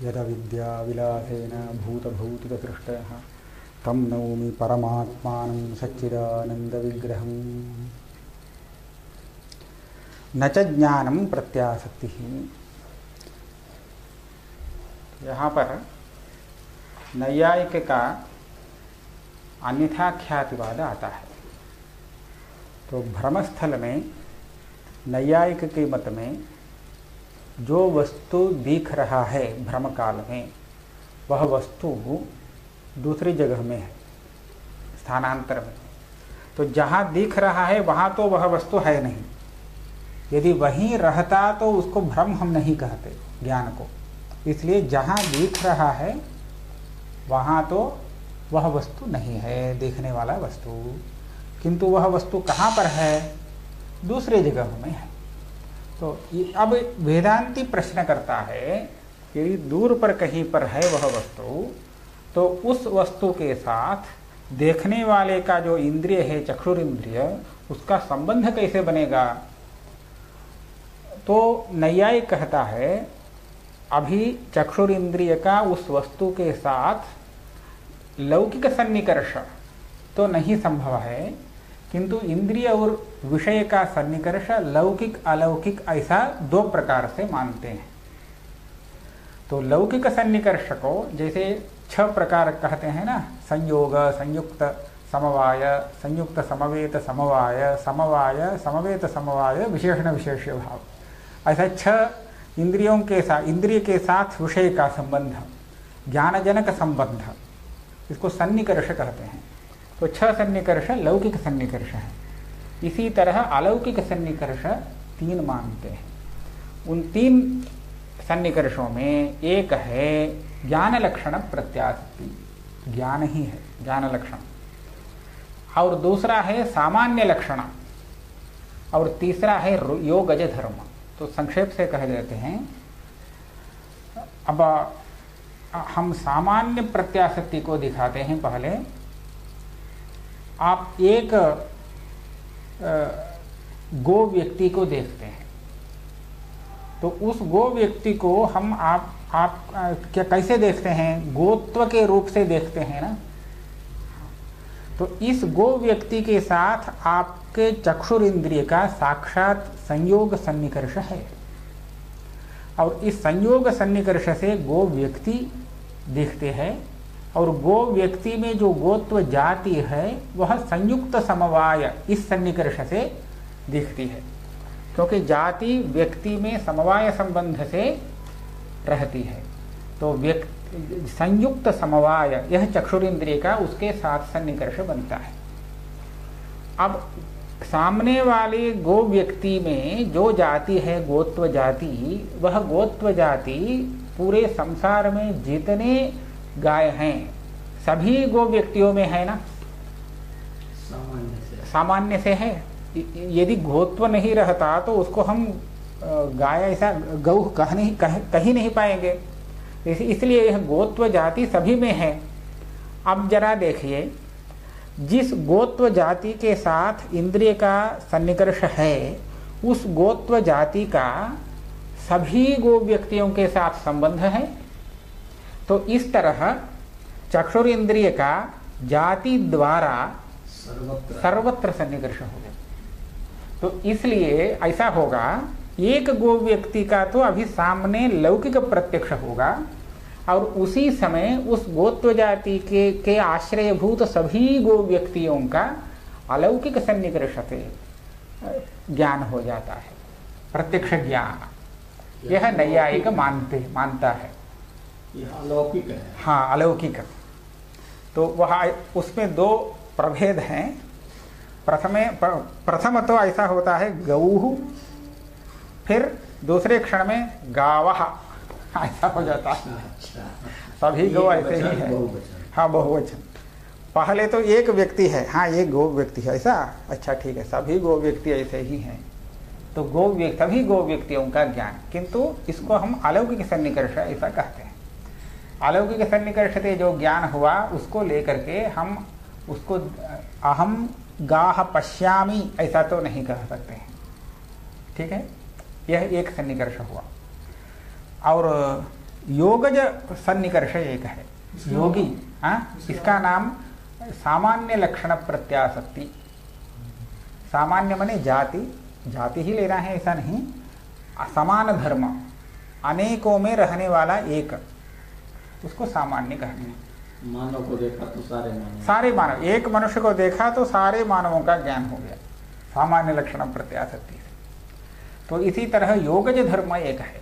यदविद्याविलासेन भूतभौतिकसृष्टयः तं नौमि परमात्मानं सच्चिदानन्दविग्रहम्। न च ज्ञानं प्रत्यासक्तिः। यहाँ पर नैयायिक का अन्यथा ख्यातिवाद आता है। तो भ्रमस्थल में नैयायिक के मत में जो वस्तु दिख रहा है भ्रम काल में, वह वस्तु दूसरी जगह में है, स्थानांतर में। तो जहाँ दिख रहा है वहाँ तो वह वस्तु है नहीं। यदि वहीं रहता तो उसको भ्रम हम नहीं कहते ज्ञान को। इसलिए जहाँ दिख रहा है वहाँ तो वह वस्तु नहीं है, देखने वाला वस्तु। किंतु वह वस्तु कहाँ पर है? दूसरे जगह में है। तो अब वेदांती प्रश्न करता है, यदि दूर पर कहीं पर है वह वस्तु, तो उस वस्तु के साथ देखने वाले का जो इंद्रिय है, चक्षुर इंद्रिय, उसका संबंध कैसे बनेगा? तो नैयायिक कहता है, अभी चक्षुर इंद्रिय का उस वस्तु के साथ लौकिक सन्निकर्ष तो नहीं संभव है, किंतु इंद्रिय और विषय का सन्निकर्ष लौकिक अलौकिक ऐसा दो प्रकार से मानते हैं। तो लौकिक सन्निकर्ष को जैसे 6 प्रकार कहते हैं ना, संयोग, संयुक्त समवाय, संयुक्त समवेत समवाय, समवाय समवेत समवाय, विशेषण विशेष्य भाव, ऐसा 6 इंद्रियों के साथ, इंद्रिय के साथ विषय का संबंध, ज्ञानजनक संबंध, इसको सन्निकर्ष कहते हैं। तो 6 सन्निकर्ष लौकिक सन्निकर्ष है। इसी तरह अलौकिक सन्निकर्ष 3 मानते हैं। उन 3 सन्निकर्षों में एक है ज्ञान लक्षण प्रत्यासक्ति, ज्ञान ही है ज्ञान लक्षण, और दूसरा है सामान्य लक्षण, और तीसरा है योगज धर्म। तो संक्षेप से कह देते हैं। अब हम सामान्य प्रत्यासक्ति को दिखाते हैं। पहले आप एक गो व्यक्ति को देखते हैं, तो उस गो व्यक्ति को हम आप क्या कैसे देखते हैं? गोत्व के रूप से देखते हैं ना। तो इस गो व्यक्ति के साथ आपके चक्षुर इंद्रिय का साक्षात संयोग सन्निकर्ष है, और इस संयोग सन्निकर्ष से गो व्यक्ति दिखते हैं, और गो व्यक्ति में जो गोत्व जाति है वह संयुक्त समवाय इस सन्निकर्ष से दिखती है, क्योंकि जाति व्यक्ति में समवाय संबंध से रहती है। तो संयुक्त समवाय यह चक्षुरेंद्रिय का उसके साथ सन्निकर्ष बनता है। अब सामने वाले गो व्यक्ति में जो जाति है गोत्व जाति, वह गोत्व जाति पूरे संसार में जितने गाय हैं सभी गो व्यक्तियों में है ना, सामान्य से है। यदि गोत्व नहीं रहता तो उसको हम गाय ऐसा गौ कहीं नहीं पाएंगे। इसलिए यह गोत्व जाति सभी में है। अब जरा देखिए, जिस गोत्व जाति के साथ इंद्रिय का सन्निकर्ष है, उस गोत्व जाति का सभी गो व्यक्तियों के साथ संबंध है। तो इस तरह चक्षुर इंद्रिय का जाति द्वारा सर्वत्र सन्निकर्ष होगा। तो इसलिए ऐसा होगा, एक गो व्यक्ति का तो अभी सामने लौकिक प्रत्यक्ष होगा, और उसी समय उस गोत्व जाति के आश्रयभूत सभी गो व्यक्तियों का अलौकिक सन्निकर्ष से ज्ञान हो जाता है, प्रत्यक्ष ज्ञान। यह नैयायिक मानता है। यह अलौकिक है। हाँ, अलौकिक। तो वह उसमें 2 प्रभेद हैं। प्रथम तो ऐसा होता है गौः, फिर दूसरे क्षण में गावः, ऐसा हो जाता है। सभी गौ ऐसे ही है। हाँ, बहुवचन। पहले तो एक व्यक्ति है, हाँ ये गो व्यक्ति है ऐसा, अच्छा ठीक है, सभी गो व्यक्ति ऐसे ही हैं। तो सभी गो व्यक्तियों का ज्ञान, किंतु इसको हम अलौकिक सन्निकर्ष ऐसा कहते हैं। अलौकिक सन्निकर्ष से जो ज्ञान हुआ उसको लेकर के हम उसको अहम गाह पश्यामि ऐसा तो नहीं कह सकते हैं। ठीक है, यह एक सन्निकर्ष हुआ। और योगज सन्निकर्ष एक है योगी। हाँ, इसका नाम सामान्य लक्षण प्रत्याशक्ति। सामान्य माने जाति, जाति ही लेना है ऐसा नहीं, समान धर्म, अनेकों में रहने वाला एक, उसको सामान्य कहते हैं। मानव को देखा तो सारे मानव, एक मनुष्य को देखा तो सारे मानवों का ज्ञान हो गया, सामान्य लक्षण प्रत्याशक्ति से। तो इसी तरह योगज धर्म एक है।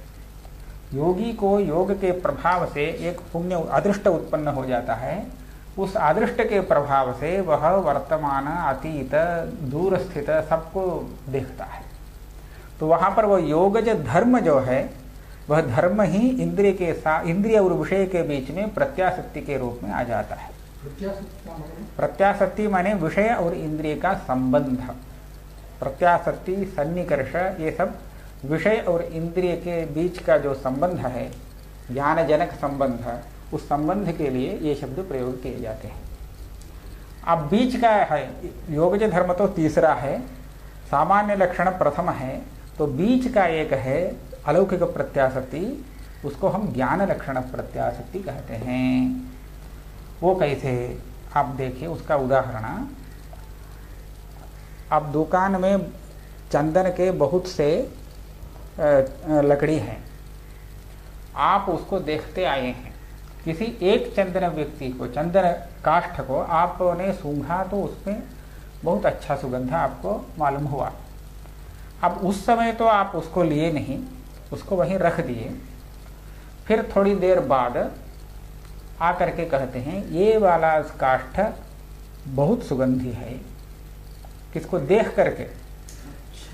योगी को योग के प्रभाव से एक पुण्य अदृष्ट उत्पन्न हो जाता है। उस अदृष्ट के प्रभाव से वह वर्तमान, अतीत, दूर स्थित सबको देखता है। तो वहां पर वो योगज धर्म जो है वह धर्म ही इंद्रिय के साथ, इंद्रिय और विषय के बीच में प्रत्याशक्ति के रूप में आ जाता है। प्रत्याशक्ति माने विषय और इंद्रिय का संबंध। प्रत्याशक्ति, सन्निकर्ष, ये सब विषय और इंद्रिय के बीच का जो संबंध है, ज्ञानजनक संबंध, उस संबंध के लिए ये शब्द प्रयोग किए जाते हैं। अब बीच का है योगज धर्म तो तीसरा है, सामान्य लक्षण प्रथम है, तो बीच का एक है अलौकिक प्रत्याशक्ति, उसको हम ज्ञान लक्षण प्रत्याशक्ति कहते हैं। वो कैसे, आप देखिए उसका उदाहरण। अब दुकान में चंदन के बहुत से लकड़ी हैं, आप उसको देखते आए हैं। किसी एक चंदन व्यक्ति को, चंदन काष्ठ को आपने सूंघा तो उसमें बहुत अच्छा सुगंध आपको मालूम हुआ। अब उस समय तो आप उसको लिए नहीं, उसको वहीं रख दिए। फिर थोड़ी देर बाद आकर के कहते हैं ये वाला काष्ठ बहुत सुगंधी है। किसको देख करके,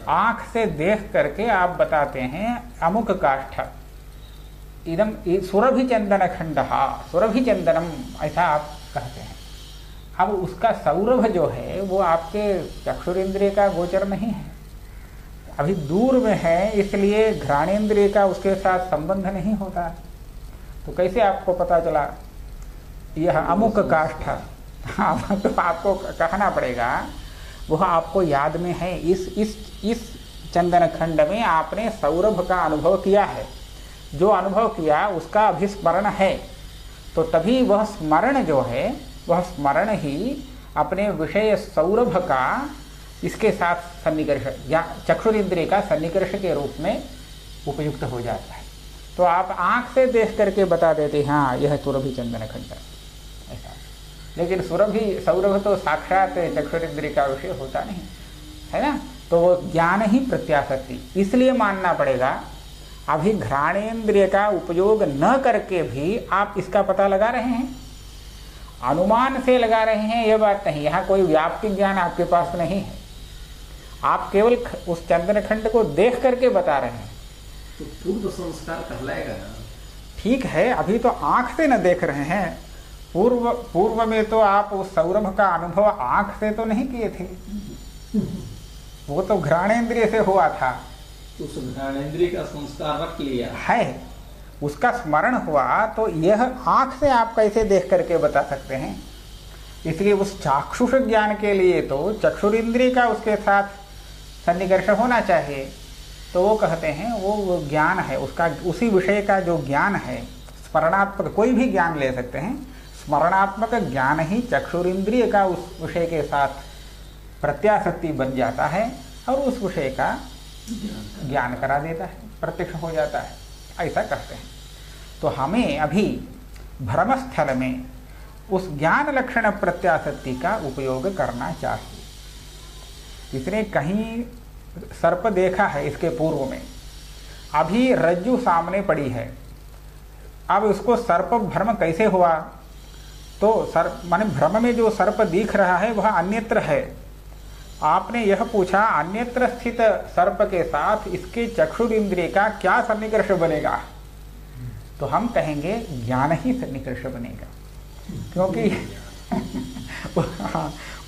आंख से देख करके आप बताते हैं अमुक काष्ठ इदम सुरभि चंदन खंड, सुरभि चंदनम, ऐसा आप कहते हैं। अब उसका सौरभ जो है वो आपके चक्षुरेंद्रिय का गोचर नहीं है, अभी दूर में है, इसलिए घ्राणेन्द्रिय का उसके साथ संबंध नहीं होता। तो कैसे आपको पता चला यह अमुक काष्ठ? तो आपको कहना पड़ेगा, वह आपको याद में है, इस चंदन खंड में आपने सौरभ का अनुभव किया है, जो अनुभव किया उसका अभी स्मरण है। तो तभी वह स्मरण जो है, वह स्मरण ही अपने विषय सौरभ का इसके साथ सन्निकर्ष या चक्षुरेंद्रिय का सन्निकर्ष के रूप में उपयुक्त हो जाता है। तो आप आंख से देख करके बता देते हैं हाँ यह सुरभि चंदन खंड ऐसा। लेकिन सुरभि सौरभ तो साक्षात चक्षुरेंद्रिय का विषय होता नहीं है ना, तो वो ज्ञान ही प्रत्याशक्ति। इसलिए मानना पड़ेगा अभी घ्राणेन्द्रिय का उपयोग न करके भी आप इसका पता लगा रहे हैं, अनुमान से लगा रहे हैं, यह बात नहीं। यहाँ कोई व्याप्ति ज्ञान आपके पास नहीं है, आप केवल उस चंदन खंड को देख करके बता रहे हैं। तो पूर्व संस्कार कहलाएगा ना। ठीक है, अभी तो आंख से न देख रहे हैं, पूर्व में तो आप उस सौरभ का अनुभव आंख से तो नहीं किए थे, वो तो घ्राणेन्द्रिय से हुआ था। तो उस घ्राणेन्द्रिय का संस्कार रख लिया है, उसका स्मरण हुआ, तो यह आंख से आप कैसे देख करके बता सकते हैं? इसलिए उस चाक्षुष ज्ञान के लिए तो चक्षुरेंद्रिय का उसके साथ सन्निकर्ष होना चाहिए। तो वो कहते हैं वो ज्ञान है उसका, उसी विषय का जो ज्ञान है, स्मरणात्मक कोई भी ज्ञान ले सकते हैं, स्मरणात्मक ज्ञान ही चक्षुरेंद्रिय का उस विषय के साथ प्रत्याशक्ति बन जाता है और उस विषय का ज्ञान करा देता है, प्रत्यक्ष हो जाता है, ऐसा कहते हैं। तो हमें अभी भ्रमस्थल में उस ज्ञान लक्षण प्रत्याशक्ति का उपयोग करना चाहिए। इसने कहीं सर्प देखा है इसके पूर्व में, अभी रज्जु सामने पड़ी है, अब उसको सर्प भ्रम कैसे हुआ? तो सर्प माने भ्रम में जो सर्प दिख रहा है वह अन्यत्र है। आपने यह पूछा अन्यत्र स्थित सर्प के साथ इसके चक्षुरेंद्रिय का क्या सन्निकर्ष बनेगा? तो हम कहेंगे ज्ञान ही सन्निकर्ष बनेगा, क्योंकि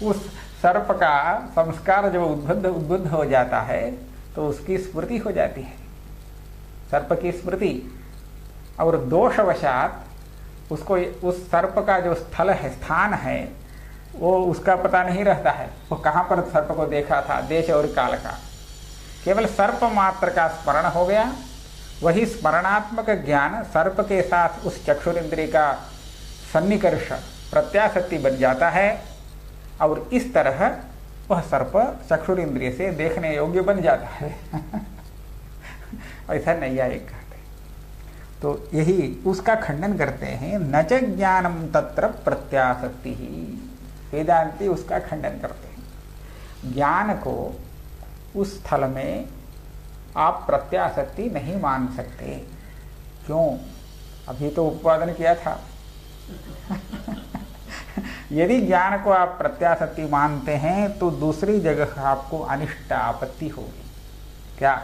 उस सर्प का संस्कार जब उद्बुद्ध हो जाता है तो उसकी स्मृति हो जाती है, सर्प की स्मृति, और दोषवशात उसको उस सर्प का जो स्थल है, स्थान है, वो उसका पता नहीं रहता है, वो कहाँ पर सर्प को देखा था, देश और काल का, केवल सर्प मात्र का स्मरण हो गया वही स्मरणात्मक ज्ञान सर्प के साथ उस चक्षुरेंद्रिय का सन्निकर्ष प्रत्याशक्ति बन जाता है और इस तरह वह सर्प चक्षुरेंद्रिय से देखने योग्य बन जाता है। ऐसा नैयायिक कहते हैं। तो यही उसका खंडन करते हैं, न च ज्ञानम तत्र प्रत्याशक्ति ही। वेदांती उसका खंडन करते हैं, ज्ञान को उस स्थल में आप प्रत्याशक्ति नहीं मान सकते। क्यों? अभी तो उपवादन किया था। यदि ज्ञान को आप प्रत्याशक्ति मानते हैं तो दूसरी जगह आपको अनिष्ट आपत्ति होगी। क्या?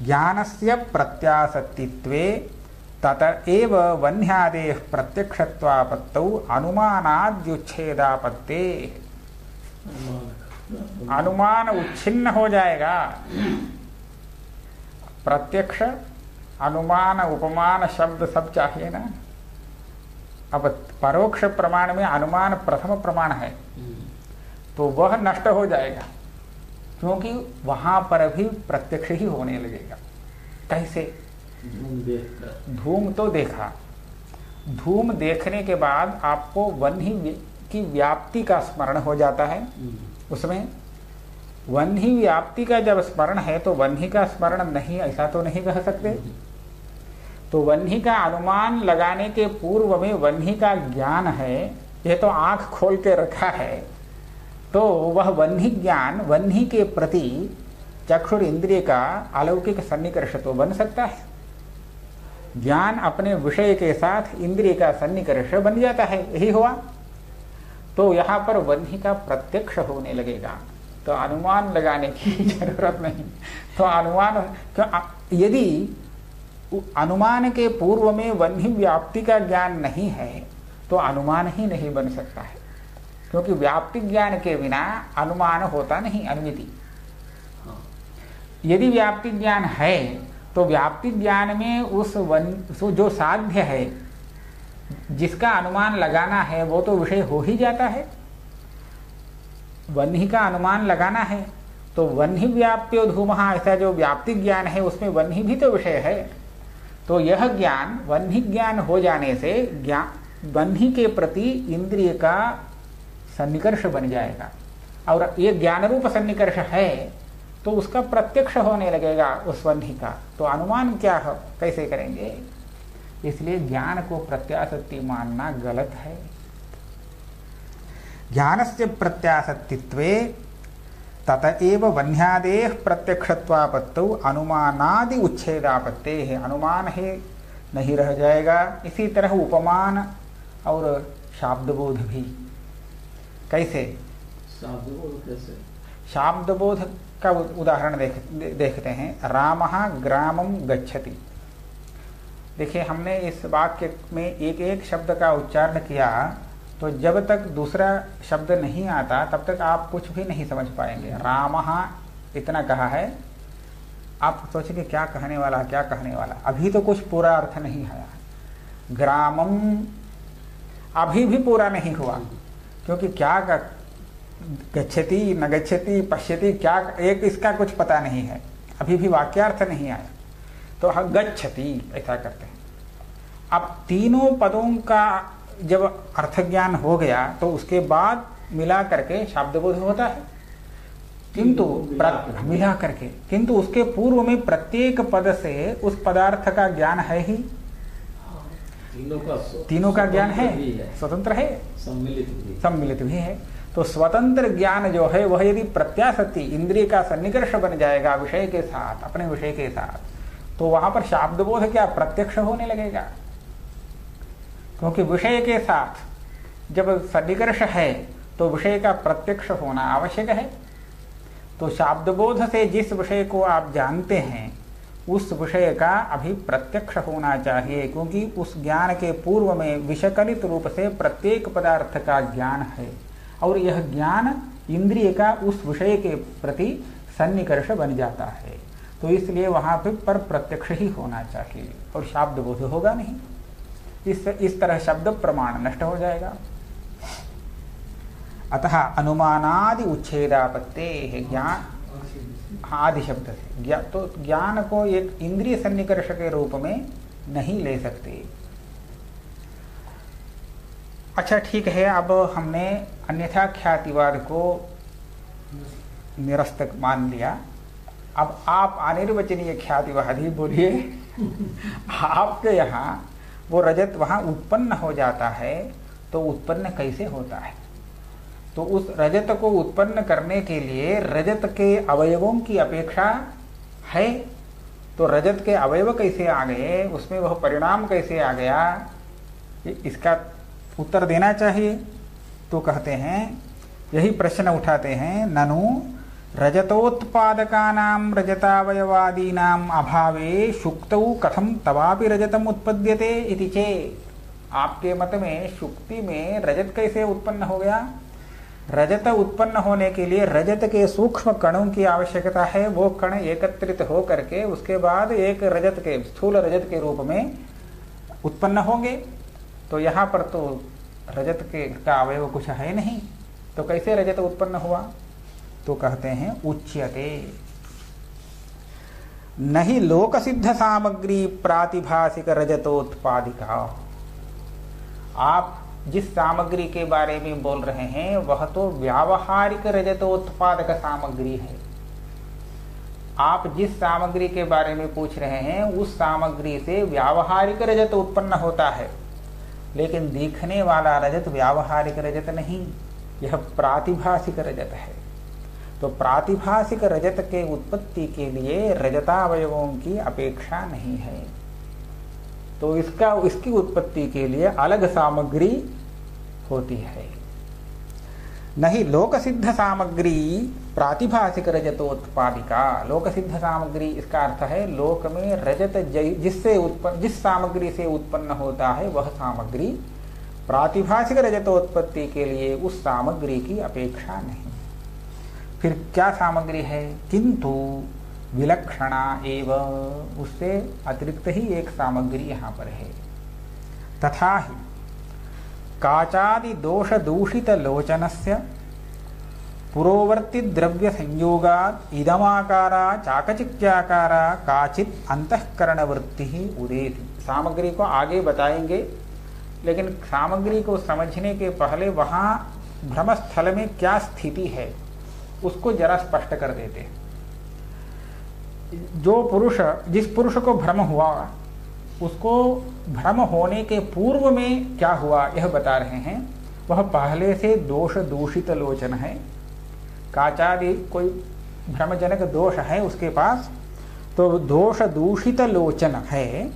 ज्ञानस्य प्रत्याशक्तित्वे तत एव वह्न्यादेः प्रत्यक्षत्वापत्तौ अनुमानाद्युच्छेदापत्ते। अनुमान उच्छिन्न हो जाएगा। प्रत्यक्ष, अनुमान, उपमान शब्द सब चाहिए ना। अब परोक्ष प्रमाण में अनुमान प्रथम प्रमाण है तो वह नष्ट हो जाएगा, क्योंकि वहां पर भी प्रत्यक्ष ही होने लगेगा। कैसे? धूम तो देखा, धूम देखने के बाद आपको वह्नि की व्याप्ति का स्मरण हो जाता है। उसमें वह्नि व्याप्ति का जब स्मरण है तो वह्नि का स्मरण नहीं, ऐसा तो नहीं कह सकते। तो वह्नि का अनुमान लगाने के पूर्व में वह्नि का ज्ञान है, यह तो आंख खोल के रखा है, तो वह वह्नि ज्ञान, वह्नि के प्रति चक्षुर इंद्रिय का अलौकिक सन्निकर्ष तो बन सकता है। ज्ञान अपने विषय के साथ इंद्रिय का सन्निकर्ष बन जाता है, यही हुआ। तो यहाँ पर वह्नि का प्रत्यक्ष होने लगेगा, तो अनुमान लगाने की जरूरत नहीं। तो अनुमान क्यों? यदि अनुमान के पूर्व में वह्नि व्याप्ति का ज्ञान नहीं है तो अनुमान ही नहीं बन सकता है, क्योंकि व्याप्ति ज्ञान के बिना अनुमान होता नहीं, अनुमिति। यदि व्याप्ति ज्ञान है तो व्याप्ति ज्ञान में उस जो साध्य है, जिसका अनुमान लगाना है, वो तो विषय हो ही जाता है। वह्नि का अनुमान लगाना है तो वह्नि व्याप्यो धूमः, ऐसा जो व्याप्ति ज्ञान है उसमें वह्नि भी तो विषय है। तो यह ज्ञान, वह्नि ज्ञान हो जाने से वह्नि के प्रति इंद्रिय का सन्निकर्ष बन जाएगा, और ये ज्ञान रूप सन्निकर्ष है तो उसका प्रत्यक्ष होने लगेगा उस वह्नि का। तो अनुमान क्या है, कैसे करेंगे? इसलिए ज्ञान को प्रत्याशक्ति मानना गलत है। ज्ञानस्य प्रत्याशक्तित्वे तत एव वह्न्यादेः प्रत्यक्षत्वापत्तौ अनुमानादि उच्छेदापत्ते है। अनुमान है नहीं रह जाएगा। इसी तरह उपमान और शाब्दबोध भी। कैसे? शाब्दबोध कैसे? शाब्दबोध का उदाहरण देखते हैं। रामः ग्रामं गच्छति। देखिए, हमने इस वाक्य में एक एक शब्द का उच्चारण किया, तो जब तक दूसरा शब्द नहीं आता तब तक आप कुछ भी नहीं समझ पाएंगे। रामः इतना कहा है, आप सोचेंगे क्या कहने वाला, क्या कहने वाला। अभी तो कुछ पूरा अर्थ नहीं आया। ग्रामम अभी भी पूरा नहीं हुआ, क्योंकि क्या गच्छति न गच्छति पश्यति, क्या एक इसका कुछ पता नहीं है, अभी भी वाक्यार्थ नहीं आया। तो हम गच्छति ऐसा करते हैं। अब तीनों पदों का जब अर्थ ज्ञान हो गया तो उसके बाद मिला करके शब्दबोध होता है, किंतु मिला करके, किंतु उसके पूर्व में प्रत्येक पद से उस पदार्थ का ज्ञान है ही। तीनों का ज्ञान है, स्वतंत्र है, सम्मिलित भी है। तो स्वतंत्र ज्ञान जो है वह यदि प्रत्याशक्ति, इंद्रिय का सन्निकर्ष बन जाएगा विषय के साथ, अपने विषय के साथ, तो वहां पर शाब्दबोध क्या प्रत्यक्ष होने लगेगा। क्योंकि विषय के साथ जब सन्निकर्ष है तो विषय का प्रत्यक्ष होना आवश्यक है। तो शाब्दबोध से जिस विषय को आप जानते हैं उस विषय का अभी प्रत्यक्ष होना चाहिए, क्योंकि उस ज्ञान के पूर्व में विषकलित रूप से प्रत्येक पदार्थ का ज्ञान है, और यह ज्ञान इंद्रिय का उस विषय के प्रति सन्निकर्ष बन जाता है। तो इसलिए वहां पर प्रत्यक्ष ही होना चाहिए और शाब्दबोध होगा नहीं। इस तरह शब्द प्रमाण नष्ट हो जाएगा। अतः अनुमानादि उच्छेदापत्ते है। ज्ञान हाँ, आदि शब्द से तो ज्ञान को एक इंद्रिय सन्निकर्ष के रूप में नहीं ले सकते। अच्छा ठीक है, अब हमने अन्यथा ख्यातिवाद को निरस्तक मान लिया। अब आप अनिर्वचनीय ख्यातिवादी बोलिए आपके यहाँ वो रजत वहाँ उत्पन्न हो जाता है, तो उत्पन्न कैसे होता है? तो उस रजत को उत्पन्न करने के लिए रजत के अवयवों की अपेक्षा है। तो रजत के अवयव कैसे आ गए, उसमें वह परिणाम कैसे आ गया, इसका उत्तर देना चाहिए। तो कहते हैं, यही प्रश्न उठाते हैं, ननु रजतोत्पादकानां रजतावयवादीनां अभावे शुक्तौ कथं तवापि रजतम उत्पद्यते इति चेत्। आपके मत में शुक्ति में रजत कैसे उत्पन्न हो गया? रजत उत्पन्न होने के लिए रजत के सूक्ष्म कणों की आवश्यकता है। वो कण एकत्रित हो करके उसके बाद एक रजत के स्थूल रजत के रूप में उत्पन्न होंगे। तो यहाँ पर तो रजत के का अवयव कुछ है नहीं, तो कैसे रजत उत्पन्न हुआ? तो कहते हैं, उच्यते नहीं लोक सिद्ध सामग्री प्रातिभासिक रजतोत्पादिका। आप जिस सामग्री के बारे में बोल रहे हैं वह तो व्यावहारिक रजतोत्पादक सामग्री है। आप जिस सामग्री के बारे में पूछ रहे हैं उस सामग्री से व्यावहारिक रजत उत्पन्न होता है, लेकिन दिखने वाला रजत व्यावहारिक रजत नहीं, यह प्रातिभासिक रजत है। तो प्रातिभासिक रजत के उत्पत्ति के लिए रजतावयवों की अपेक्षा नहीं है। तो इसकी उत्पत्ति के लिए अलग सामग्री होती है। नहीं लोक सिद्ध सामग्री प्रातिभासिक रजतोत्पादिका। लोक सिद्ध सामग्री इसका अर्थ है लोक में रजत जिस सामग्री से उत्पन्न होता है वह सामग्री प्रातिभासिक रजतोत्पत्ति के लिए उस सामग्री की अपेक्षा नहीं। फिर क्या सामग्री है? किंतु विलक्षणा एवं, उससे अतिरिक्त ही एक सामग्री यहाँ पर है। तथा ही काचादि दोष दूषित लोचनस्य पुरोवर्ती द्रव्य संयोगात् इदमाकारा चाकचिक्याकारा काचित अंतःकरण वृत्ति ही उदेति। सामग्री को आगे बताएंगे, लेकिन सामग्री को समझने के पहले वहां भ्रमस्थल में क्या स्थिति है उसको जरा स्पष्ट कर देते हैं। जिस पुरुष को भ्रम हुआ उसको भ्रम होने के पूर्व में क्या हुआ यह बता रहे हैं। वह पहले से दोष दूषित लोचन है। काचादि कोई भ्रमजनक दोष है उसके पास, तो दोष दूषित लोचन है।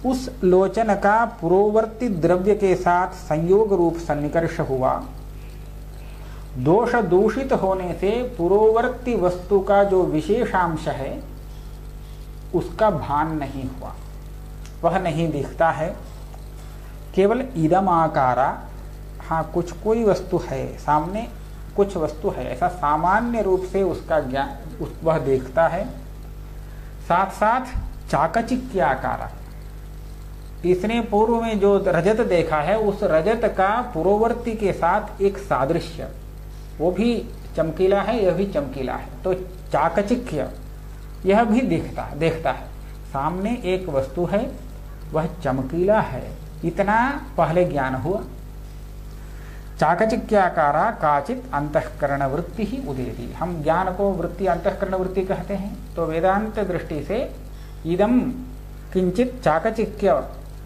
उस लोचन का पुरोवर्ती द्रव्य के साथ संयोग रूप सन्निकर्ष हुआ। दोष दूषित होने से पुरोवर्ती वस्तु का जो विशेषांश है उसका भान नहीं हुआ, वह नहीं दिखता है। केवल इदम आकारा, हाँ कुछ कोई वस्तु है सामने, कुछ वस्तु है ऐसा सामान्य रूप से उसका ज्ञान वह देखता है। साथ साथ चाकचिक्य आकारा, इसने पूर्व में जो रजत देखा है उस रजत का पुरोवर्ती के साथ एक सादृश्य, वो भी चमकीला है यह भी चमकीला है, तो चाकचिक्य यह भी देखता है। सामने एक वस्तु है वह चमकीला है, इतना पहले ज्ञान हुआ। चाकचिक्याकारा काचित अंतःकरण वृत्ति ही उदेति। हम ज्ञान को वृत्ति अंतःकरण वृत्ति कहते हैं। तो वेदांत दृष्टि से इदम किंचित चाकचिक्य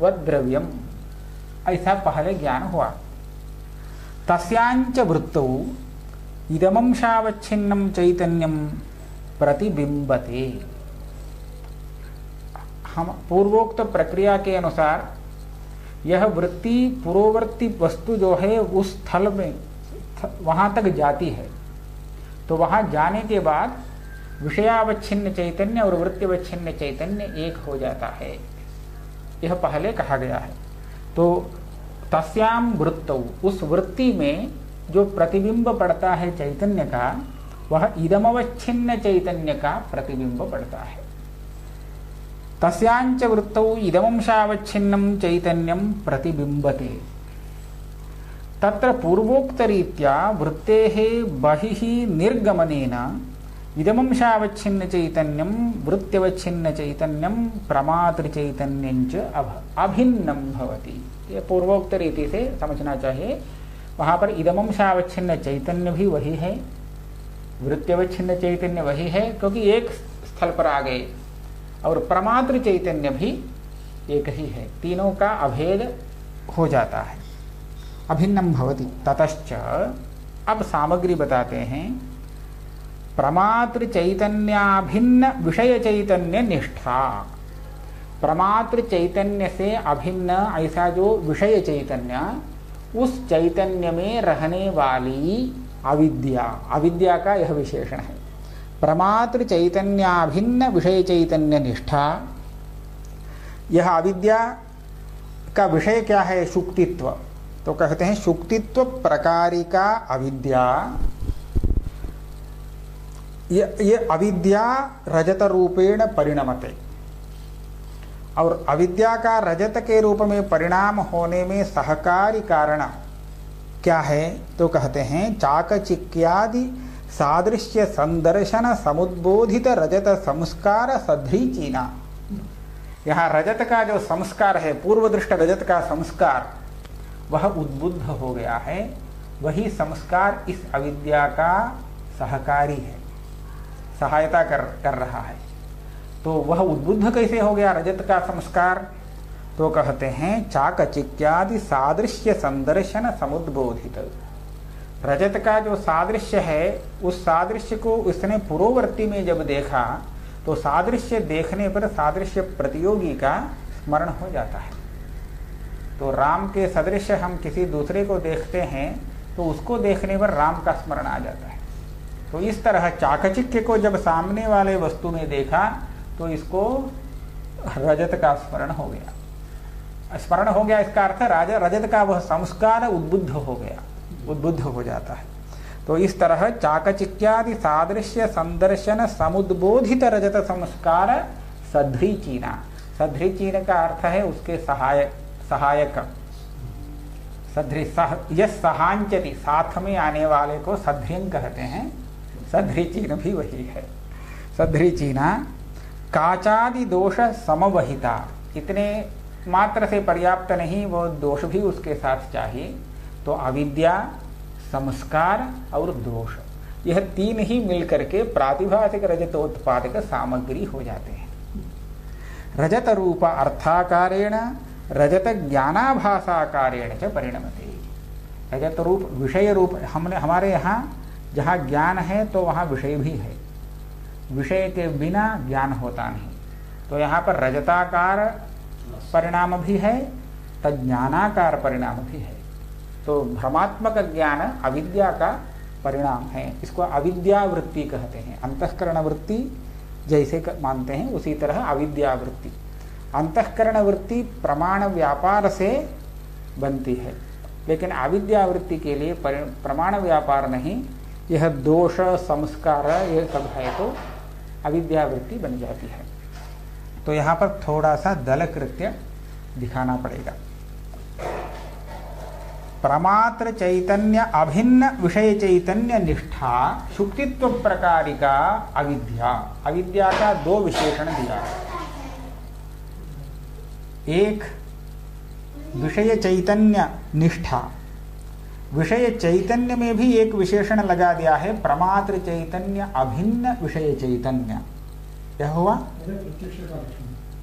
वद्रव्यम, ऐसा पहले ज्ञान हुआ। तस्यांच वृत्तौ इदमंशावच्छिन्नं चैतन्यम प्रतिबिंबते। हम पूर्वोक्त प्रक्रिया के अनुसार यह वृत्ति पूर्ववर्ती वस्तु जो है उस स्थल में वहां तक जाती है, तो वहां जाने के बाद विषयावच्छिन्न चैतन्य और वृत्तिवच्छिन्न चैतन्य एक हो जाता है, यह पहले कहा गया है। तो तस्याम वृत्तौ, उस वृत्ति में जो प्रतिबिंब पड़ता है चैतन्य का, वह इदमवच्छिन्न चैतन्य का प्रतिबिंब पड़ता है। तस्यांच वृत्तौ इदमंशावच्छिन्नं चैतन्यं प्रतिबिंबते। तत्र पूर्वोक्त रीत्या वृत्तेः बहिः निर्गमनेन इदमंशावच्छिन्न चैतन्यम वृत्त्यवच्छिन्न चैतन्यम प्रमात्र चैतन्यंच अभिन्नम भवति। ये पूर्वोक्त रीति से समझना चाहिए। वहां पर इदमंशावच्छिन्न चैतन्य भी वही है, वृत्त्यवच्छिन्न चैतन्य वही है, क्योंकि एक स्थल पर आ गए, और प्रमात्र चैतन्य भी एक ही है। तीनों का अभेद हो जाता है, अभिन्नम भवति। ततश्च, अब सामग्री बताते हैं, प्रमात्र चैतन्याभिन्न विषय चैतन्य निष्ठा। प्रमात्र चैतन्य से अभिन्न ऐसा जो विषय चैतन्य, उस चैतन्य में रहने वाली अविद्या, अविद्या का यह विशेषण है। प्रमात्र चैतन्याभिन्न विषय चैतन्य निष्ठा। यह अविद्या का विषय क्या है? शुक्तित्व। तो कहते हैं शुक्तित्व प्रकारिका अविद्या। ये अविद्या रजत रूपेण परिणमते, और अविद्या का रजत के रूप में परिणाम होने में सहकारी कारण क्या है? तो कहते हैं चाकचिक्यादि सादृश्य संदर्शन समुद्बोधित रजत संस्कार सध्रीचीना। यहाँ रजत का जो संस्कार है, पूर्व दृष्ट रजत का संस्कार, वह उद्बुद्ध हो गया है। वही संस्कार इस अविद्या का सहकारी है, सहायता कर रहा है। तो वह उद्बुद्ध कैसे हो गया रजत का संस्कार? तो कहते हैं चाकचिक्यादि सादृश्य संदर्शन समुद्बोधित। रजत का जो सादृश्य है, उस सादृश्य को उसने पूर्ववर्ती में जब देखा, तो सादृश्य देखने पर सादृश्य प्रतियोगी का स्मरण हो जाता है। तो राम के सदृश हम किसी दूसरे को देखते हैं, तो उसको देखने पर राम का स्मरण आ जाता है। तो इस तरह चाकचिक्य को जब सामने वाले वस्तु में देखा, तो इसको रजत का स्मरण हो गया। स्मरण हो गया इसका अर्थ रजत का वह संस्कार उद्बुद्ध हो गया, उद्बुद्ध हो जाता है। तो इस तरह चाकचिक्यादि सादृश्य संदर्शन समुद्बोधित रजत संस्कार सध्रीचीना। सध्रीचीन का अर्थ है उसके सहायक। यह सहांचति, साथ में आने वाले को सध्रियं कहते हैं। सध्रीचीन भी वही है। सध्रीचीना काचादि दोष समवहिता। इतने मात्र से पर्याप्त नहीं, वो दोष भी उसके साथ चाहिए। तो अविद्या, संस्कार और दोष, यह तीन ही मिलकर के प्रातिभासिक रजतोत्पादक सामग्री हो जाते हैं। रजत रूप अर्थाकारेण रजत ज्ञानाभासाकारेण च परिणमते। रजत रूप विषय रूप, हमारे यहाँ जहाँ ज्ञान है तो वहाँ विषय भी है। विषय के बिना ज्ञान होता नहीं। तो यहाँ पर रजताकार परिणाम भी है, तज्ञानाकार परिणाम भी है। तो भ्रमात्मक ज्ञान अविद्या का परिणाम है। इसको अविद्या वृत्ति कहते हैं। अंतःकरण वृत्ति जैसे मानते हैं, उसी तरह अविद्या वृत्ति। अंतःकरण वृत्ति प्रमाण व्यापार से बनती है, लेकिन अविद्या वृत्ति के लिए प्रमाण व्यापार नहीं, यह दोष संस्कार ये सब है, तो अविद्या वृत्ति बन जाती है। तो यहाँ पर थोड़ा सा दल कृत्य दिखाना पड़ेगा। प्रमात्र चैतन्य अभिन्न विषय चैतन्य निष्ठा शुक्तित्व प्रकारिका अविद्या। अविद्या का दो विशेषण दिया। एक विषय चैतन्य निष्ठा, विषय चैतन्य में भी एक विशेषण लगा दिया है, प्रमात्र चैतन्य अभिन्न विषय चैतन्य। यह हुआ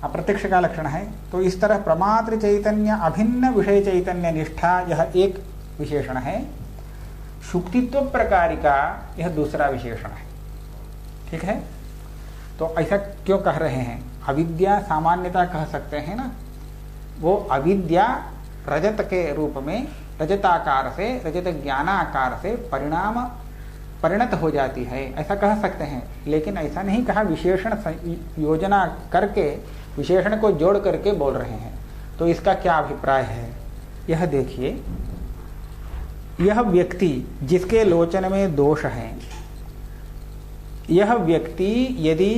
अप्रत्यक्ष का लक्षण है। तो इस तरह प्रमात्र चैतन्य अभिन्न विषय चैतन्य निष्ठा, यह एक विशेषण है। शुक्तित्व प्रकारिका, यह दूसरा विशेषण है। ठीक है। तो ऐसा क्यों कह रहे हैं? अविद्या सामान्यता कह सकते हैं ना, वो अविद्या रजत के रूप में, रजताकार से, रजत ज्ञानाकार से परिणत हो जाती है, ऐसा कह सकते हैं। लेकिन ऐसा नहीं कहा, विशेषण योजना करके, विशेषण को जोड़ करके बोल रहे हैं। तो इसका क्या अभिप्राय है? यह देखिए, यह व्यक्ति जिसके लोचन में दोष है, यह व्यक्ति यदि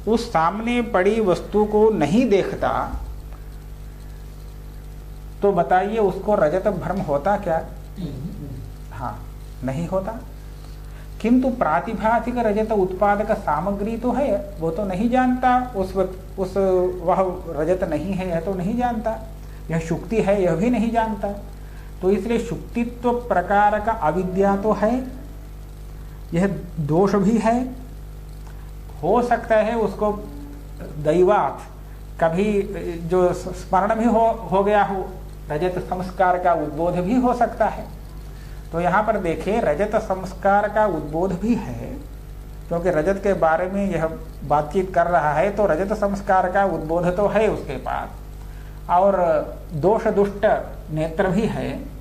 उस सामने पड़ी वस्तु को नहीं देखता, तो बताइए उसको रजत भ्रम होता क्या? हाँ, नहीं होता। किंतु प्रातिभासिक रजत उत्पादक सामग्री तो है, वो तो नहीं जानता, वह रजत नहीं है यह तो नहीं जानता, यह शुक्ति है यह भी नहीं जानता। तो इसलिए शुक्तित्व प्रकार का अविद्या तो है, यह दोष भी है। हो सकता है उसको दैवात कभी जो स्मरण भी हो गया हो, रजत संस्कार का उद्बोध भी हो सकता है। तो यहाँ पर देखिए रजत संस्कार का उद्बोध भी है, क्योंकि रजत के बारे में यह बातचीत कर रहा है, तो रजत संस्कार का उद्बोध तो है उसके पास, और दोष दुष्ट नेत्र भी है।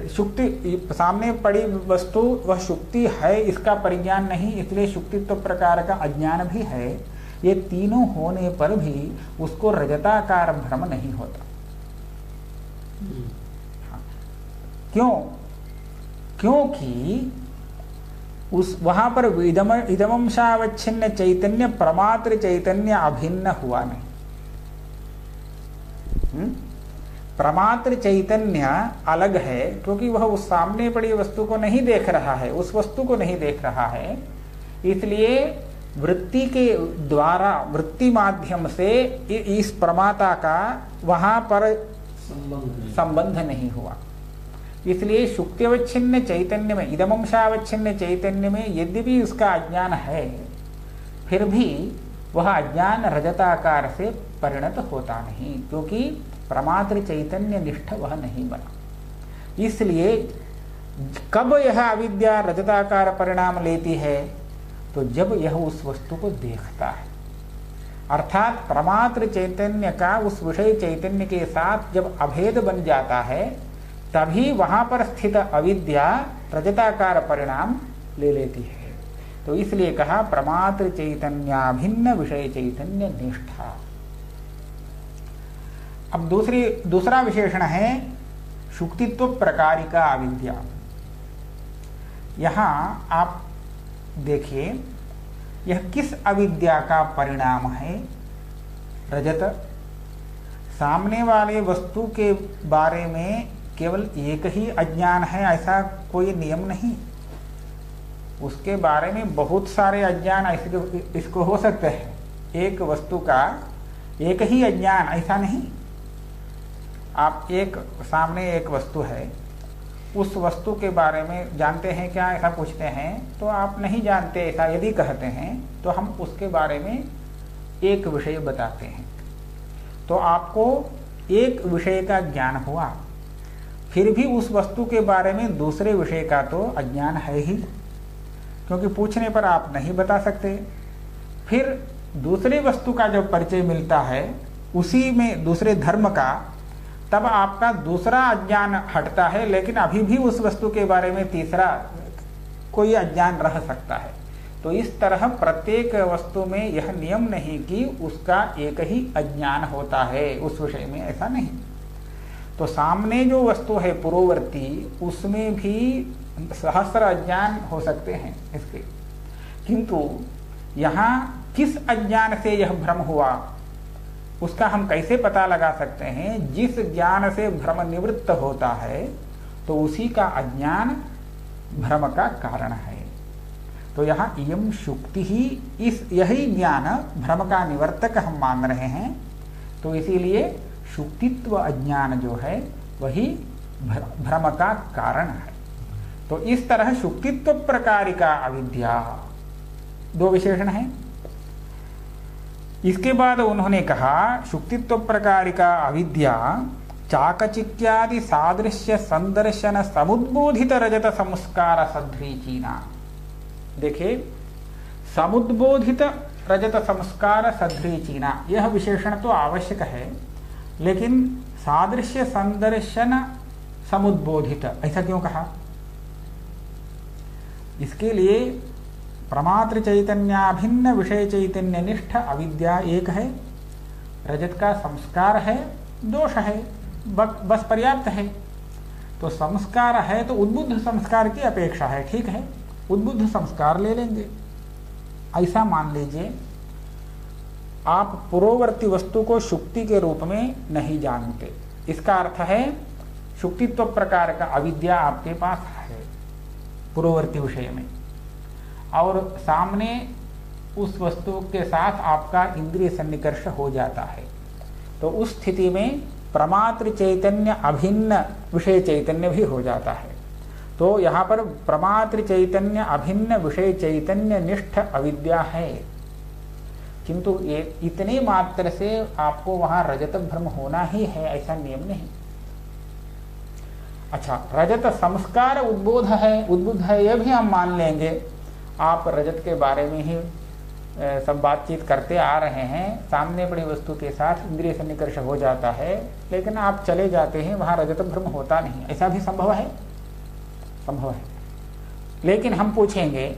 शुक्ति सामने पड़ी वस्तु वह शुक्ति है इसका परिज्ञान नहीं, इसलिए शुक्तित्व प्रकार का अज्ञान भी है। ये तीनों होने पर भी उसको रजताकार भ्रम नहीं होता। क्यों? क्योंकि उस वहां पर इदमंशावच्छिन्न चैतन्य प्रमात्र चैतन्य अभिन्न हुआ नहीं। प्रमात्र चैतन्य अलग है, क्योंकि वह उस सामने पड़ी वस्तु को नहीं देख रहा है, उस वस्तु को नहीं देख रहा है, इसलिए वृत्ति के द्वारा वृत्ति माध्यम से इस प्रमाता का वहां पर संबंध नहीं हुआ। इसलिए शुक्त्यवच्छिन्न चैतन्य में, इदमंशावच्छिन्न चैतन्य में यद्यपि उसका अज्ञान है, फिर भी वह अज्ञान रजताकार से परिणत होता नहीं, क्योंकि प्रमात्र चैतन्य निष्ठ वह नहीं बना। इसलिए कब यह अविद्या रजताकार परिणाम लेती है? तो जब यह उस वस्तु को देखता है, अर्थात प्रमात्र चैतन्य का उस विषय चैतन्य के साथ जब अभेद बन जाता है, तभी वहां पर स्थित अविद्या रजताकार परिणाम ले लेती है। तो इसलिए कहा प्रमात्र चैतन्याभिन्न विषय चैतन्य निष्ठा। अब दूसरा विशेषण है शुक्तित्व प्रकारिका अविद्या। यहां आप देखिए यह किस अविद्या का परिणाम है? रजत सामने वाले वस्तु के बारे में केवल एक ही अज्ञान है ऐसा कोई नियम नहीं, उसके बारे में बहुत सारे अज्ञान इसको हो सकते हैं। एक वस्तु का एक ही अज्ञान ऐसा नहीं। आप सामने एक वस्तु है, उस वस्तु के बारे में जानते हैं क्या, ऐसा पूछते हैं तो आप नहीं जानते ऐसा यदि कहते हैं तो हम उसके बारे में एक विषय बताते हैं, तो आपको एक विषय का ज्ञान हुआ, फिर भी उस वस्तु के बारे में दूसरे विषय का तो अज्ञान है ही, क्योंकि पूछने पर आप नहीं बता सकते। फिर दूसरे वस्तु का जब परिचय मिलता है उसी में दूसरे धर्म का, तब आपका दूसरा अज्ञान हटता है, लेकिन अभी भी उस वस्तु के बारे में तीसरा कोई अज्ञान रह सकता है। तो इस तरह प्रत्येक वस्तु में यह नियम नहीं कि उसका एक ही अज्ञान होता है उस विषय में, ऐसा नहीं। तो सामने जो वस्तु है पूर्ववर्ती, उसमें भी सहस्र अज्ञान हो सकते हैं इसके, किंतु यहाँ किस अज्ञान से यह भ्रम हुआ उसका हम कैसे पता लगा सकते हैं? जिस ज्ञान से भ्रम निवृत्त होता है तो उसी का अज्ञान भ्रम का कारण है। तो यहाँ इयम शुक्ति ही, यही ज्ञान भ्रम का निवर्तक हम मान रहे हैं, तो इसीलिए शुक्तित्व अज्ञान जो है वही भ्रम का कारण है। तो इस तरह शुक्तित्व प्रकारिका अविद्या, दो विशेषण हैं। इसके बाद उन्होंने कहा शुक्तित्व प्रकारिका अविद्या चाकचिक्यादि सादृश्य संदर्शन समुद्बोधित रजत संस्कार सदृचीना। देखिए समुद्बोधित रजत संस्कार सदृचीना, यह विशेषण तो आवश्यक है, लेकिन सादृश्य संदर्शन समुद्बोधित ऐसा क्यों कहा? इसके लिए प्रमात्र चैतन्याभिन्न विषय चैतन्य निष्ठ अविद्या एक है, रजत का संस्कार है, दोष है, बस पर्याप्त है। तो संस्कार है तो उद्बुद्ध संस्कार की अपेक्षा है, ठीक है, उद्बुद्ध संस्कार ले लेंगे, ऐसा मान लीजिए। आप पूर्ववर्ती वस्तु को शुक्ति के रूप में नहीं जानते, इसका अर्थ है शुक्तित्व प्रकार का अविद्या आपके पास है, पूर्ववर्ती विषय में, और सामने उस वस्तु के साथ आपका इंद्रिय सन्निकर्ष हो जाता है, तो उस स्थिति में प्रमात्र चैतन्य अभिन्न विषय चैतन्य भी हो जाता है। तो यहाँ पर प्रमात्र चैतन्य अभिन्न विषय चैतन्य निष्ठ अविद्या है, किंतु ये इतने मात्र से आपको वहां रजत भ्रम होना ही है ऐसा नियम नहीं। अच्छा, रजत संस्कार उद्बोध है यह भी हम मान लेंगे। आप रजत के बारे में ही सब बातचीत करते आ रहे हैं, सामने पड़ी वस्तु के साथ इंद्रिय सन्निकर्ष हो जाता है, लेकिन आप चले जाते हैं वहां रजत भ्रम होता नहीं, ऐसा भी संभव है? संभव है। लेकिन हम पूछेंगे,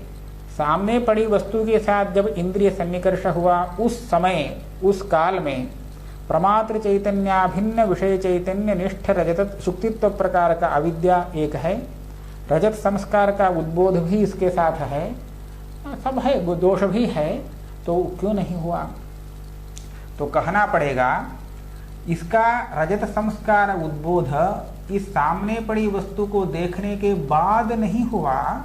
सामने पड़ी वस्तु के साथ जब इंद्रिय सन्निकर्ष हुआ उस समय, उस काल में प्रमात्र चैतन्याभिन्न विषय चैतन्य निष्ठ रजत सुक्तित्व प्रकार का अविद्या एक है, रजत संस्कार का उद्बोध भी इसके साथ है, सब है, दोष भी है, तो क्यों नहीं हुआ? तो कहना पड़ेगा इसका रजत संस्कार उद्बोध इस सामने पड़ी वस्तु को देखने के बाद नहीं हुआ,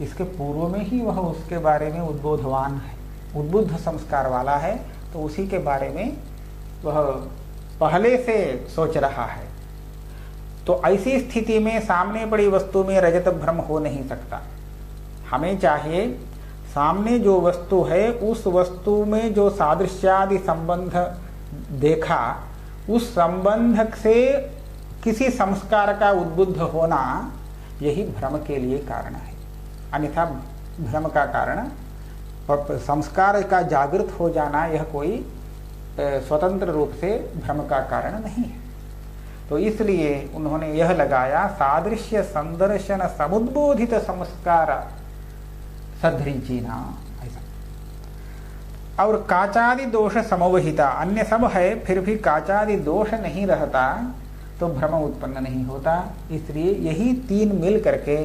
इसके पूर्व में ही वह उसके बारे में उद्बोधवान है, उद्बुद्ध संस्कार वाला है, तो उसी के बारे में वह पहले से सोच रहा है। तो ऐसी स्थिति में सामने पड़ी वस्तु में रजत भ्रम हो नहीं सकता। हमें चाहिए सामने जो वस्तु है उस वस्तु में जो सादृश्यादि संबंध देखा, उस संबंध से किसी संस्कार का उद्बुद्ध होना यही भ्रम के लिए कारण है। अन्यथा भ्रम का कारण संस्कार का जागृत हो जाना यह कोई स्वतंत्र रूप से भ्रम का कारण नहीं है। तो इसलिए उन्होंने यह लगाया सादृश्य संदर्शन समुद्बोधित संस्कार सदृजीना, ऐसा। और काचादि दोष समवहिता, अन्य सब है फिर भी काचादि दोष नहीं रहता तो भ्रम उत्पन्न नहीं होता। इसलिए यही तीन मिल करके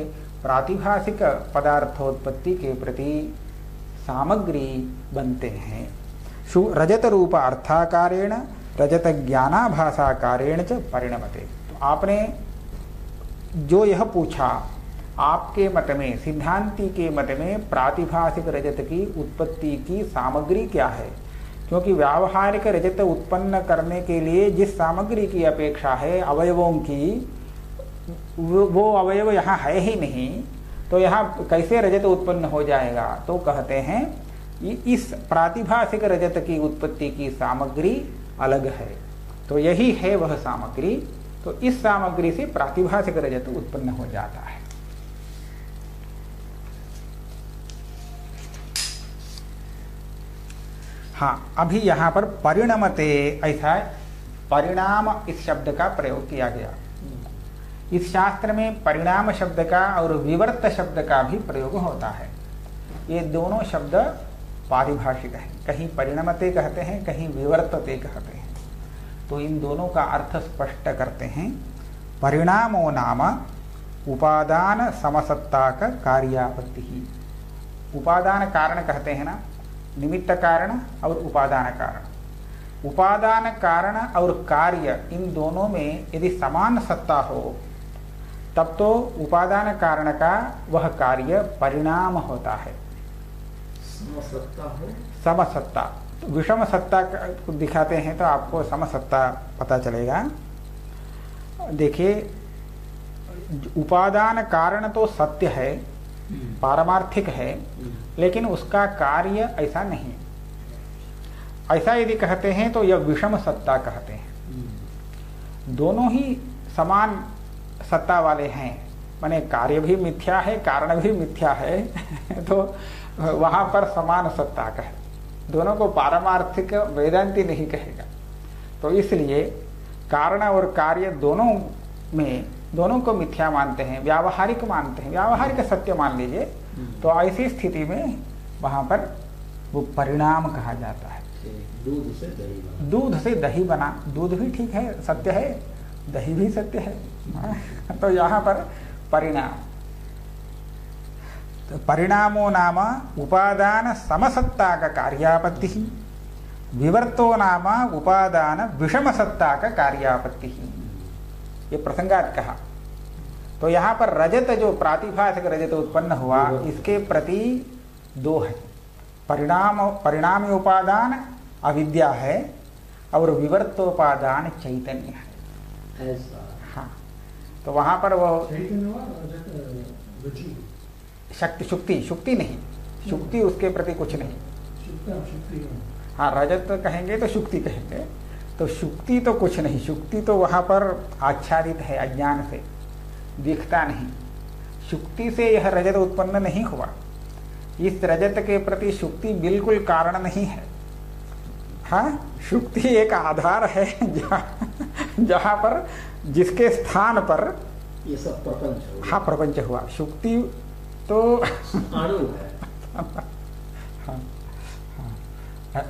प्रातिभाषिक पदार्थोत्पत्ति के प्रति सामग्री बनते हैं। रजत रूप अर्थाकारेण रजत ज्ञानाभासाकारेण च परिणमते। तो आपने जो यह पूछा, आपके मत में, सिद्धांति के मत में प्रातिभाषिक रजत की उत्पत्ति की सामग्री क्या है? क्योंकि व्यावहारिक रजत उत्पन्न करने के लिए जिस सामग्री की अपेक्षा है अवयवों की, वो अवयव यहाँ है ही नहीं, तो यहाँ कैसे रजत उत्पन्न हो जाएगा? तो कहते हैं इस प्रातिभाषिक रजत की उत्पत्ति की सामग्री अलग है, तो यही है वह सामग्री। तो इस सामग्री से प्रातिभाषिक रजत उत्पन्न हो जाता है। हाँ, अभी यहां पर परिणमते, ऐसा परिणाम इस शब्द का प्रयोग किया गया। इस शास्त्र में परिणाम शब्द का और विवर्त शब्द का भी प्रयोग होता है। ये दोनों शब्द पारिभाषिक है, कहीं परिणमते कहते हैं, कहीं विवर्तते कहते हैं। तो इन दोनों का अर्थ स्पष्ट करते हैं। परिणामो नाम उपादान समसत्ता का कार्यापत्ति ही। उपादान कारण कहते हैं ना, निमित्त कारण और उपादान कारण। उपादान कारण और कार्य इन दोनों में यदि समान सत्ता हो तब तो उपादान कारण का वह कार्य परिणाम होता है। समसत्ता हो, समसत्ता। तो विषम सत्ता को दिखाते हैं तो आपको समसत्ता पता चलेगा। देखिए, उपादान कारण तो सत्य है, पारमार्थिक है, लेकिन उसका कार्य ऐसा नहीं। ऐसा यदि कहते हैं तो यह विषम सत्ता कहते हैं। दोनों ही समान सत्ता वाले हैं, माने कार्य भी मिथ्या है, कारण भी मिथ्या है तो वहां पर समान सत्ता कहे, दोनों को पारमार्थिक वेदांती नहीं कहेगा। तो इसलिए कारण और कार्य दोनों में, दोनों को मिथ्या मानते हैं, व्यावहारिक मानते हैं, व्यावहारिक सत्य मान लीजिए। तो ऐसी स्थिति में वहां पर वो परिणाम कहा जाता है। दूध से दही बना, दूध से दही बना, दूध भी ठीक है, सत्य है, दही भी सत्य है। तो यहाँ पर परिणाम, तो परिणामो नाम उपादान समसत्ता का कार्यापत्ति ही, विवर्तो नाम उपादान विषम सत्ता का कार्यापत्ति ही। ये प्रसंगात कहा। तो यहाँ पर रजत जो प्रातिभाषिक रजत उत्पन्न हुआ इसके प्रति दो है, परिणामी उपादान अविद्या है और विवर्तोपादान चैतन्य है। ऐसा हाँ, तो वहां पर वो रुचि शुक्ति नहीं, शुक्ति उसके प्रति कुछ नहीं। हाँ, रजत कहेंगे तो शुक्ति कहेंगे, तो शुक्ति तो कुछ नहीं, शुक्ति तो वहां पर आच्छादित है अज्ञान से, दिखता नहीं। शुक्ति से यह रजत उत्पन्न नहीं हुआ, इस रजत के प्रति शुक्ति बिल्कुल कारण नहीं है। हाँ, शुक्ति एक आधार है जहां पर जिसके स्थान पर ये सब प्रपंच हुआ। हाँ, प्रपंच हुआ। शुक्ति तो अणु है। हाँ, हाँ,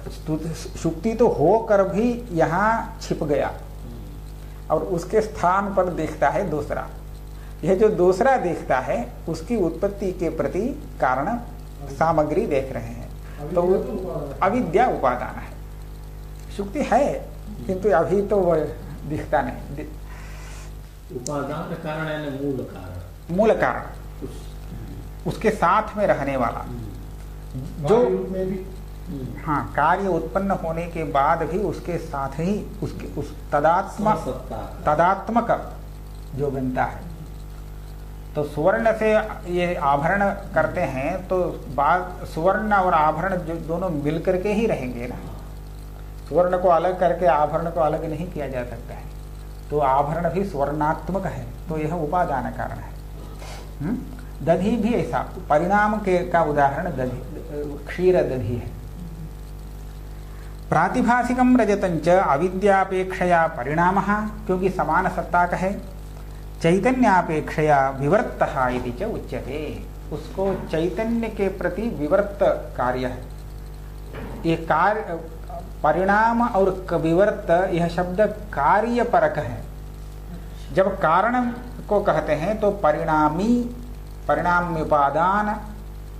शुक्ति तो होकर भी यहाँ छिप गया और उसके स्थान पर देखता है दूसरा। यह जो दूसरा देखता है उसकी उत्पत्ति के प्रति कारण सामग्री देख रहे हैं, तो अविद्या उपादान है। शुक्ति है किंतु अभी तो वह दिखता नहीं। उपादान कारण है ना मूल कारण, मूल कारण उसके साथ में रहने वाला जो में भी हाँ, कार्य उत्पन्न होने के बाद भी उसके साथ ही उसके उस तदात्मक जो बनता है। तो सुवर्ण से ये आभरण करते हैं तो बाद सुवर्ण और आभरण जो दोनों मिलकर के ही रहेंगे ना, सुवर्ण को अलग करके आभरण को अलग नहीं किया जा सकता है। तो आभरण भी स्वर्णात्मक है, तो यह उपादान कारण है। दधि भी ऐसा परिणाम के का उदाहरण दधि, क्षीर दधि है। प्रातिभाषिकम रजतंच अविद्यापेक्षया परिणामः, क्योंकि समान सत्ता का है। चैतन्यापेक्षया विवर्तः इति च उच्यते, उसको चैतन्य के प्रति विवर्त कार्य है। ये कार्य परिणाम और विवर्त यह शब्द कार्य परक है। जब कारण को कहते हैं तो परिणामी, परिणाम्योपादान,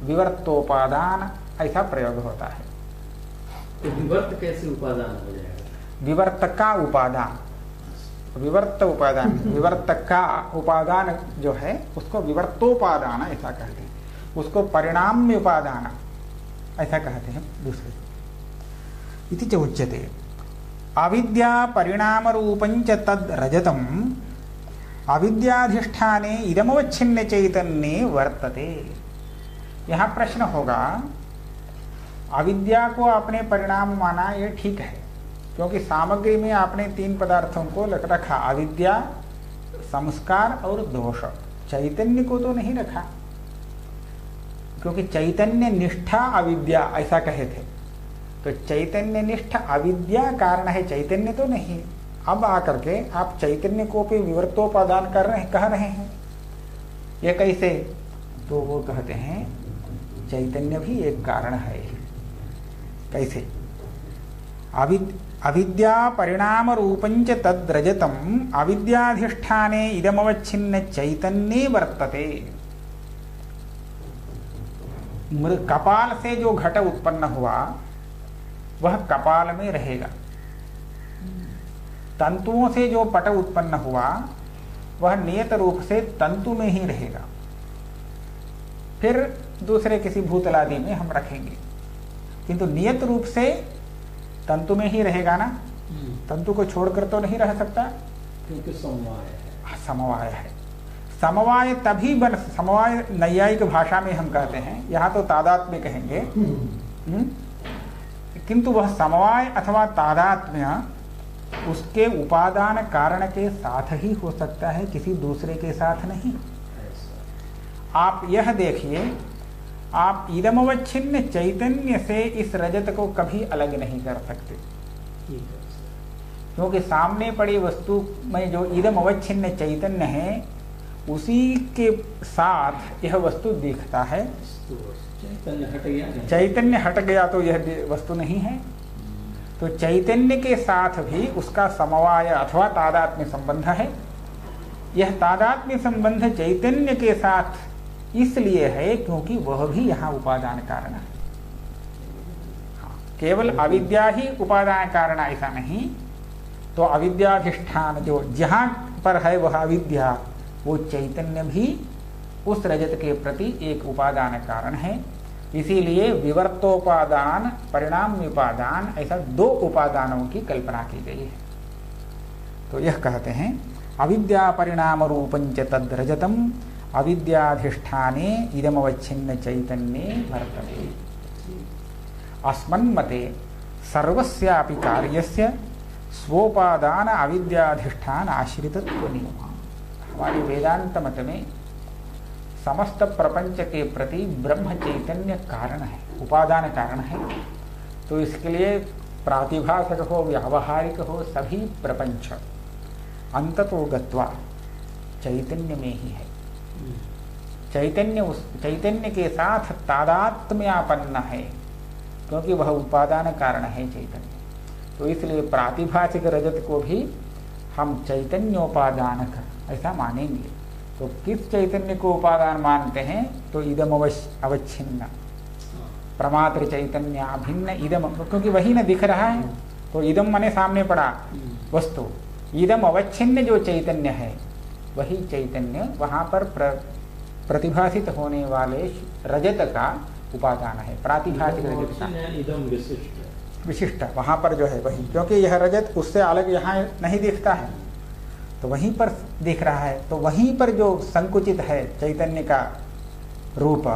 विवर्तोपादान ऐसा प्रयोग होता है। तो विवर्त कैसे उपादान हो जाएगा? विवर्त का उपादान, विवर्त उपादान, विवर्त का उपादान जो है उसको विवर्तोपादान ऐसा कहते हैं, उसको परिणाम्य उपादान ऐसा कहते हैं दूसरे। इति च उच्यते अविद्या परिणाम रूपंच तद रजतम अविद्याधिष्ठाने इदमवच्छिन्न चैतन्ये वर्तते। यहाँ प्रश्न होगा, अविद्या को आपने परिणाम माना, ये ठीक है, क्योंकि सामग्री में आपने तीन पदार्थों को रखा, अविद्या, संस्कार और दोष। चैतन्य को तो नहीं रखा, क्योंकि चैतन्य निष्ठा अविद्या ऐसा कहे थे। तो चैतन्य निष्ठ अविद्या कारण है, चैतन्य तो नहीं। अब आकर के आप चैतन्य को भी विवर्तोपादान कह रहे हैं, ये कैसे? तो वो कहते हैं चैतन्य भी एक कारण है। कैसे? अविद्या परिणाम रूपंच तद रजतम अविद्याधिष्ठाने इदमवच्छिन्न चैतन्ये वर्तते। कपाल से जो घट उत्पन्न हुआ वह कपाल में रहेगा, तंतुओं से जो पट उत्पन्न हुआ वह नियत रूप से तंतु में ही रहेगा। फिर दूसरे किसी भूतलादि में हम रखेंगे, किंतु नियत रूप से तंतु में ही रहेगा ना, तंतु को छोड़कर तो नहीं रह सकता, क्योंकि समवाय है। समवाय है। समवाय तभी बन, समवाय नैयायिक भाषा में हम कहते हैं, यहाँ तो तादात्म्य कहेंगे। किंतु वह समवाय अथवा तादात्म्य उसके उपादान कारण के साथ ही हो सकता है, किसी दूसरे के साथ नहीं। आप यह देखिए, आप इदमवच्छिन्न चैतन्य से इस रजत को कभी अलग नहीं कर सकते, क्योंकि सामने पड़ी वस्तु में जो इदमवच्छिन्न चैतन्य है उसी के साथ यह वस्तु दिखता है। चैतन्य हट गया तो यह वस्तु नहीं है। तो चैतन्य के साथ भी उसका समवाय अथवा तादात्म्य संबंध है। यह तादात्म्य संबंध चैतन्य के साथ इसलिए है क्योंकि वह भी यहाँ उपादान कारण है। केवल अविद्या ही उपादान कारण ऐसा नहीं, तो अविद्याधिष्ठान जो जहाँ पर है वह अविद्या, वो चैतन्य भी उस रजत के प्रति एक उपादान कारण है। इसीलिए विवर्तोपादान परिणाम उपादान ऐसा दो उपादानों की कल्पना की गई है। तो यह कहते हैं अविद्या परिणाम रूपंच तद रजतम अविद्याधिष्ठाने इदमवच्छिन्न चैतन्ये वर्तते। अस्मन्मते सर्वस्यापि कार्यस्य स्वोपादान अविद्याधिष्ठान आश्रितत्व नियम। हमारे वेदांत मत में समस्त प्रपंच के प्रति ब्रह्म चैतन्य कारण है, उपादान कारण है। तो इसके लिए प्रातिभाषिक हो व्यावहारिक हो सभी प्रपंच अंततो गत्वा चैतन्य में ही है। चैतन्य के साथ तादात्म्यापन्न है, क्योंकि वह उपादान कारण है चैतन्य। तो इसलिए प्रातिभाषिक रजत को भी हम चैतन्योपादानक ऐसा मानेंगे। तो किस चैतन्य को उपादान मानते हैं? तो इदम अवच्छिन्न प्रमात्र चैतन्य भिन्न इदम, क्योंकि वही न दिख रहा है। तो इदम माने सामने पड़ा वस्तु, इदम अवच्छिन्न जो चैतन्य है वही चैतन्य वहां पर प्रतिभाषित होने वाले रजत का उपादान है। प्रातिभाषिक रजत का विशिष्ट वहां पर जो है वही, क्योंकि यह रजत उससे अलग यहाँ नहीं दिखता है, तो वहीं पर दिख रहा है। तो वहीं पर जो संकुचित है चैतन्य का रूप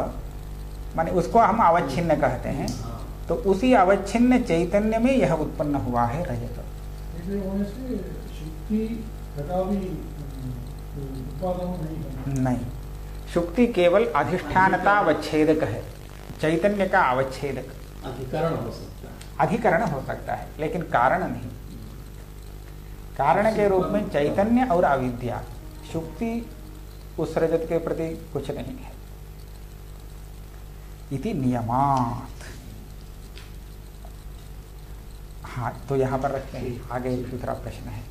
माने उसको हम अवच्छिन्न कहते हैं। तो उसी अवच्छिन्न चैतन्य में यह उत्पन्न हुआ है रजत। नहीं, शुक्ति केवल अधिष्ठानता अवच्छेदक है, चैतन्य का अवच्छेदक अधिकरण हो सकता है लेकिन कारण नहीं। कारण के रूप में चैतन्य और अविद्या, शुक्ति उस रजत के प्रति कुछ नहीं है। इति नियमात। हाँ, तो यहां पर रखते हैं, आगे दूसरा प्रश्न है।